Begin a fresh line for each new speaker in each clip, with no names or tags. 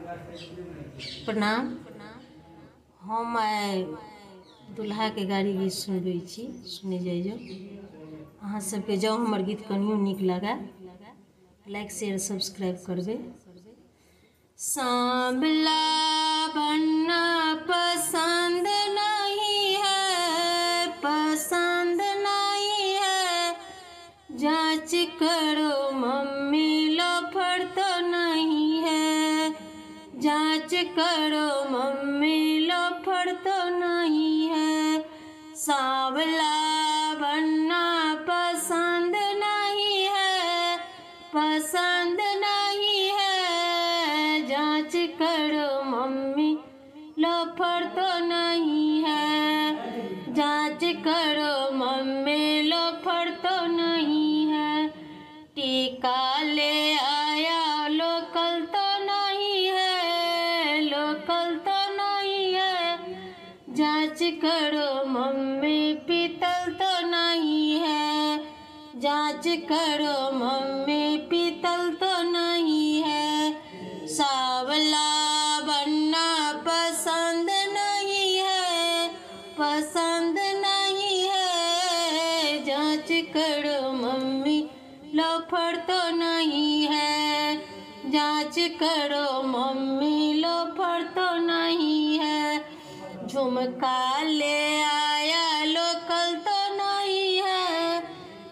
प्रणाम। हम आइ दुल्हा के गाड़ी गीत सुनबै छी, सुनि जाइयो। अहाँ सबके जँ हमर गीत कनियो नीक लगे लाइक शेयर सब्सक्राइब करबै। सांवला बनना पसंद नहीं है, पसंद नहीं है। जांच करो मम्मी लोफर तो नहीं है, जांच करो मम्मी लोफर तो नहीं है। सांवला बनना पसंद नहीं है, पसंद नहीं है। जांच करो मम्मी लोफर तो नहीं है, जांच करो मम्मी लोफर तो नहीं है। टीका ले आया लोकल तो नहीं है, लोकल तो नहीं है। जांच करो मम्मी पीतल तो नहीं है, जांच करो मम्मी पीतल तो नहीं है। सांवला बनना पसंद नहीं है, पसंद नहीं है। जांच करो मम्मी लोफर तो नहीं है, जांच करो मम्मी लोफर तो नहीं है। झुमका ले आया लोकल तो नहीं है,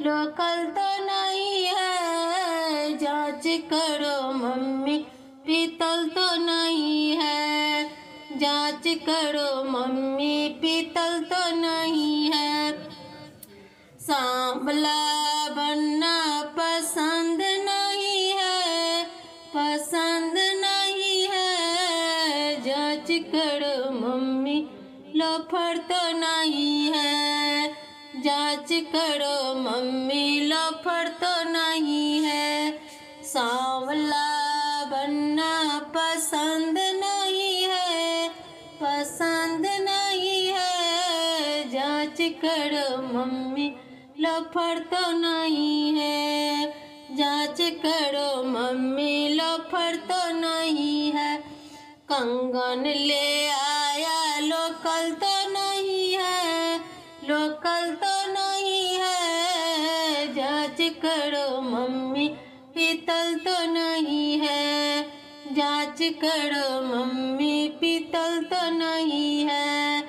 लोकल तो नहीं है। जांच करो मम्मी पीतल तो नहीं है, जांच करो मम्मी पीतल तो नहीं है। सांवला बनना पसंद नहीं है, पसंद नहीं है। जांच करो मम्मी लोफर तो नहीं है, जांच करो मम्मी लोफर तो नहीं है। सांवला बनना पसंद नहीं है, पसंद नहीं है। जांच करो मम्मी लोफर तो नहीं है, जांच करो मम्मी लोफर तो नहीं है। कंगन ले आया लोकल तो नहीं है, लोकल तो नहीं है। जांच करो मम्मी पीतल तो नहीं है, जांच करो मम्मी पीतल तो नहीं है।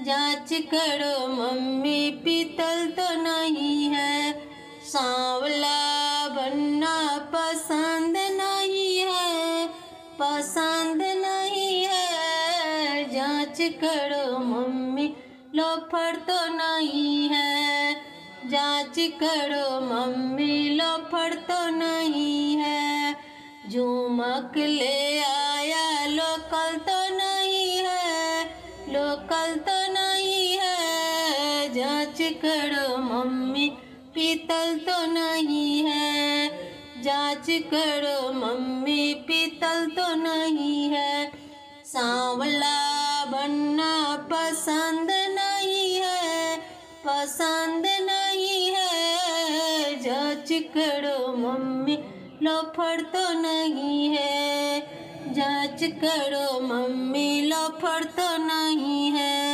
जांच करो मम्मी पीतल तो नहीं है। सांवला बनना पसंद नहीं है, पसंद नहीं है। जांच करो मम्मी लोफर तो नहीं है, जांच करो मम्मी लोफर तो नहीं है। झुमक ले आया लोकल तो नहीं है, लोकल तो नहीं है। जांच करो मम्मी पीतल तो नहीं है, जांच करो मम्मी पीतल तो नहीं है। सांवला बनना पसंद नहीं है, पसंद नहीं है। जांच करो मम्मी लोफर तो नहीं है, जांच करो मम्मी लोफर तो नहीं है।